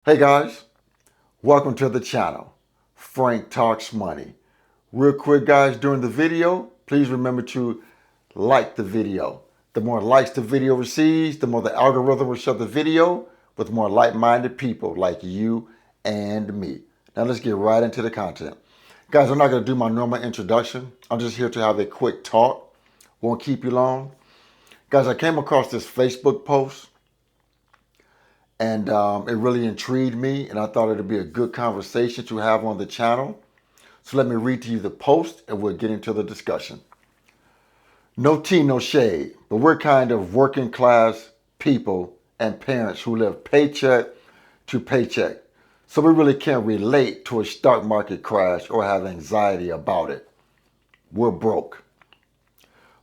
Hey guys, welcome to the channel, Frank Talks Money. Real quick guys, during the video, please remember to like the video. The more likes the video receives, the more the algorithm will show the video with more like-minded people like you and me. Now let's get right into the content. Guys, I'm not going to do my normal introduction. I'm just here to have a quick talk. Won't keep you long. Guys, I came across this Facebook post and it really intrigued me, and I thought it'd be a good conversation to have on the channel. So let me read to you the post and we'll get into the discussion. No tea, no shade, but we're kind of working class people and parents who live paycheck to paycheck. So we really can't relate to a stock market crash or have anxiety about it. We're broke.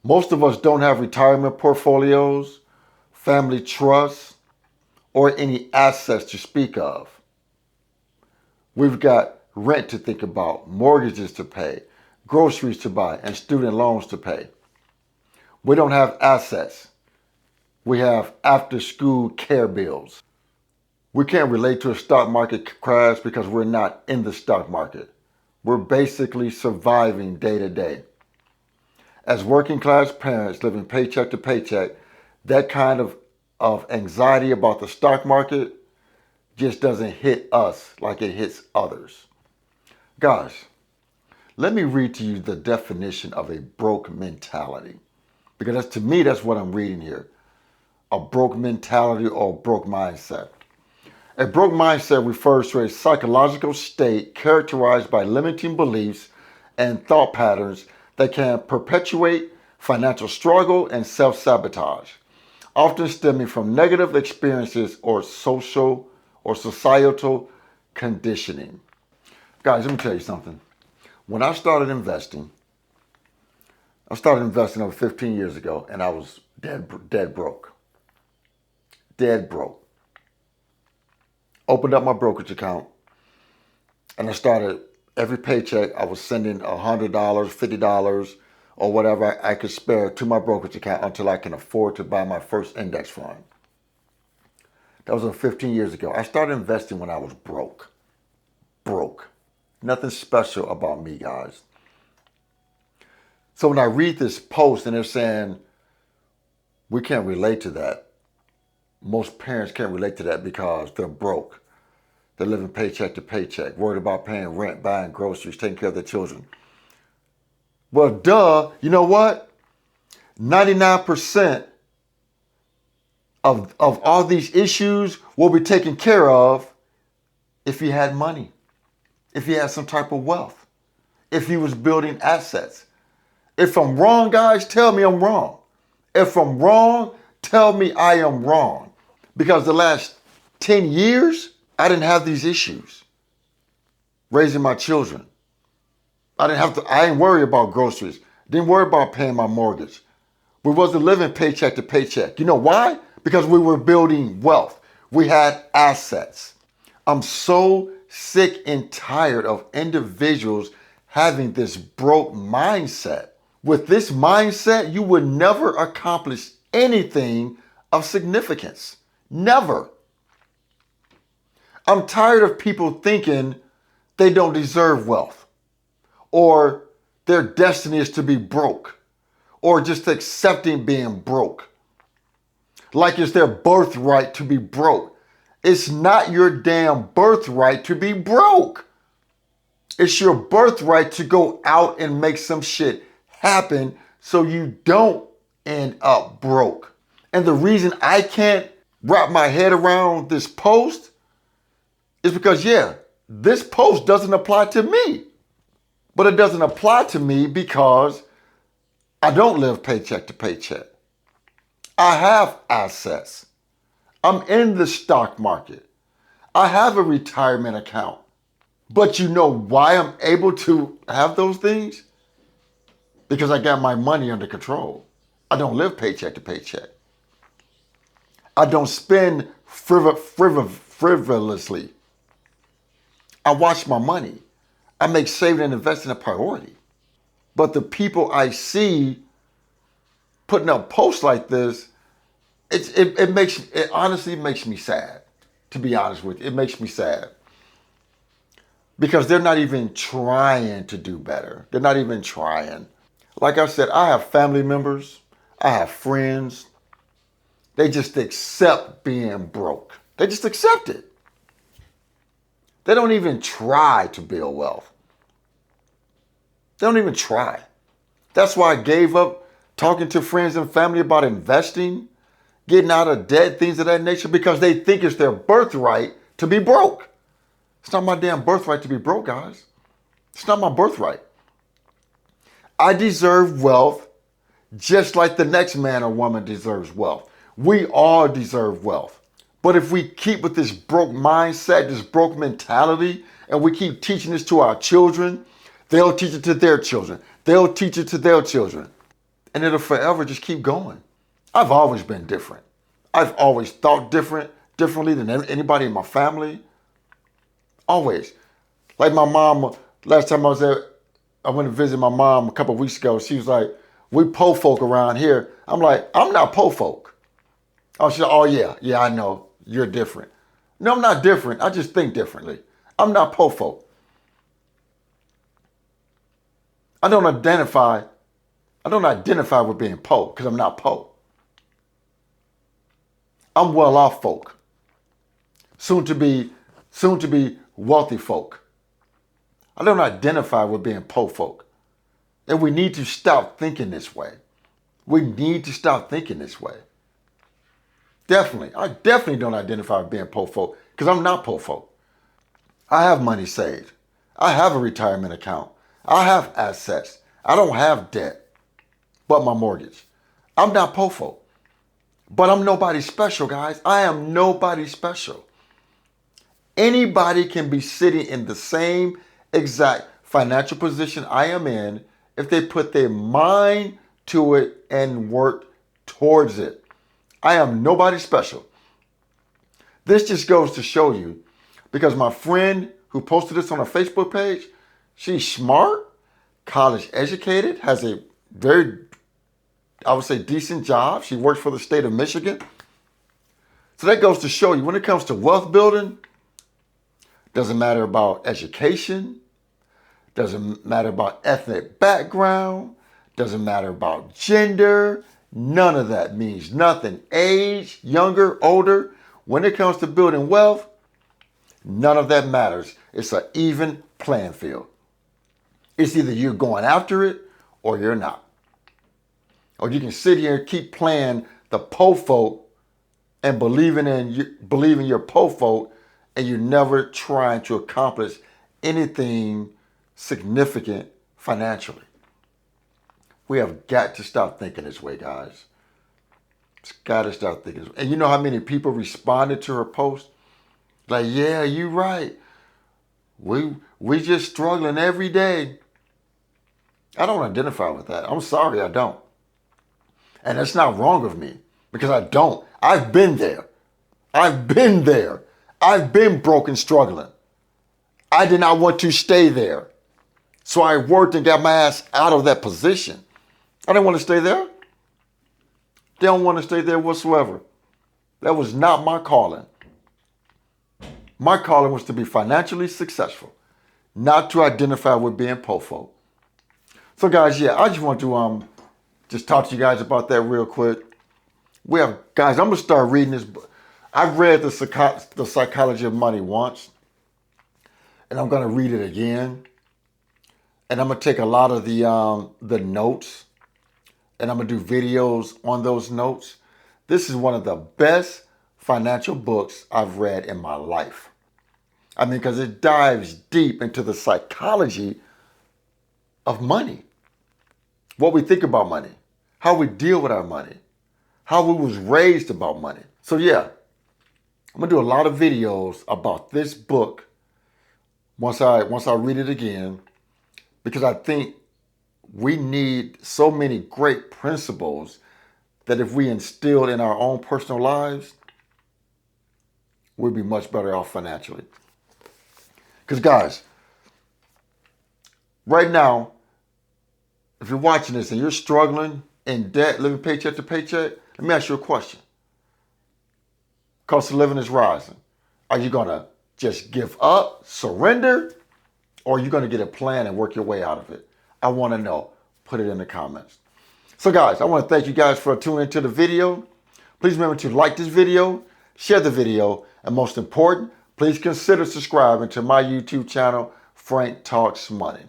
Most of us don't have retirement portfolios, family trusts, or any assets to speak of. We've got rent to think about, mortgages to pay, groceries to buy, and student loans to pay. We don't have assets. We have after-school care bills. We can't relate to a stock market crash because we're not in the stock market. We're basically surviving day to day. As working class parents living paycheck to paycheck, that kind of anxiety about the stock market just doesn't hit us like it hits others. Guys, let me read to you the definition of a broke mentality. Because to me, that's what I'm reading here. A broke mentality or a broke mindset. A broke mindset refers to a psychological state characterized by limiting beliefs and thought patterns that can perpetuate financial struggle and self-sabotage, often stemming from negative experiences or social or societal conditioning. Guys, let me tell you something. When I started investing over 15 years ago, and I was dead broke. Dead broke. Opened up my brokerage account, and I started every paycheck. I was sending $100, $50, or whatever I could spare to my brokerage account until I can afford to buy my first index fund. That was 15 years ago. I started investing when I was broke. Broke. Nothing special about me, guys. So when I read this post and they're saying, we can't relate to that. Most parents can't relate to that because they're broke. They're living paycheck to paycheck, worried about paying rent, buying groceries, taking care of their children. Well, duh, you know what? 99% of all these issues will be taken care of if you had money, if you had some type of wealth, if you was building assets. If I'm wrong, guys, tell me I'm wrong. If I'm wrong, tell me I am wrong. Because the last 10 years, I didn't have these issues. Raising my children. I didn't worry about groceries. Didn't worry about paying my mortgage. We wasn't living paycheck to paycheck. You know why? Because we were building wealth. We had assets. I'm so sick and tired of individuals having this broke mindset. With this mindset, you would never accomplish anything of significance. Never. I'm tired of people thinking they don't deserve wealth, or their destiny is to be broke, or just accepting being broke. Like it's their birthright to be broke. It's not your damn birthright to be broke. It's your birthright to go out and make some shit happen so you don't end up broke. And the reason I can't wrap my head around this post is because, this post doesn't apply to me. But it doesn't apply to me because I don't live paycheck to paycheck. I have assets. I'm in the stock market. I have a retirement account. But you know why I'm able to have those things? Because I got my money under control. I don't live paycheck to paycheck. I don't spend frivolously. I watch my money. I make saving and investing a priority. But the people I see putting up posts like this, it honestly makes me sad. to be honest with you. It makes me sad. Because they're not even trying to do better. They're not even trying. Like I said, I have family members. I have friends. They just accept being broke. They just accept it. They don't even try to build wealth. They don't even try. That's why I gave up talking to friends and family about investing, getting out of debt, things of that nature, because they think it's their birthright to be broke. It's not my damn birthright to be broke, guys. It's not my birthright. I deserve wealth just like the next man or woman deserves wealth. We all deserve wealth. But if we keep with this broke mindset, this broke mentality, and we keep teaching this to our children, they'll teach it to their children. They'll teach it to their children. And it'll forever just keep going. I've always been different. I've always thought differently than anybody in my family. Always. Like my mom, last time I went to visit my mom a couple of weeks ago. She was like, we po folk around here. I'm like, I'm not po folk. Oh, she said, oh yeah, I know. You're different. No, I'm not different. I just think differently. I'm not po folk. I don't identify with being po because I'm not po. I'm well off folk. Soon to be wealthy folk. I don't identify with being po folk. And we need to stop thinking this way. We need to stop thinking this way. Definitely. I definitely don't identify with being po folk because I'm not po folk. I have money saved. I have a retirement account. I have assets. I don't have debt but my mortgage. I'm not po folk. But I'm nobody special, guys. I am nobody special. Anybody can be sitting in the same exact financial position I am in if they put their mind to it and work towards it. I am nobody special. This just goes to show you, because my friend who posted this on her Facebook page, she's smart, college educated, has a very, I would say, decent job. She works for the state of Michigan. So that goes to show you, when it comes to wealth building, doesn't matter about education, doesn't matter about ethnic background, doesn't matter about gender, none of that means nothing. Age, younger, older, when it comes to building wealth, none of that matters. It's an even playing field. It's either you're going after it or you're not. Or you can sit here and keep playing the po folk and believing your po folk, and you're never trying to accomplish anything significant financially. We have got to stop thinking this way, guys. It's got to stop thinking this way. And you know how many people responded to her post? Like, yeah, you're right. We just struggling every day. I don't identify with that. I'm sorry, I don't. And it's not wrong of me, because I don't. I've been there. I've been there. I've been broke and struggling. I did not want to stay there. So I worked and got my ass out of that position. I didn't want to stay there. They don't want to stay there whatsoever. That was not my calling. My calling was to be financially successful, not to identify with being po folk. So guys, yeah, I just want to just talk to you guys about that real quick. Guys, I'm going to start reading this book. I've read the Psychology of Money once, and I'm going to read it again. And I'm going to take a lot of the notes, and I'm going to do videos on those notes. This is one of the best financial books I've read in my life. I mean, because it dives deep into the psychology of money. What we think about money, how we deal with our money, how we was raised about money. So yeah, I'm gonna do a lot of videos about this book once I read it again, because I think we need so many great principles that if we instilled in our own personal lives, we'd be much better off financially. Because guys, right now, if you're watching this and you're struggling in debt, living paycheck to paycheck, let me ask you a question. Cost of living is rising. Are you going to just give up, surrender, or are you going to get a plan and work your way out of it? I want to know. Put it in the comments. So guys, I want to thank you guys for tuning into the video. Please remember to like this video, share the video, and most important, please consider subscribing to my YouTube channel, Frank Talks Money.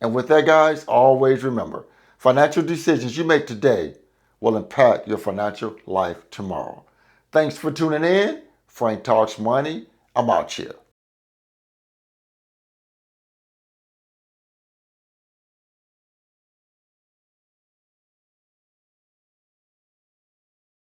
And with that, guys, always remember, financial decisions you make today will impact your financial life tomorrow. Thanks for tuning in. Frank Talks Money. I'm out here.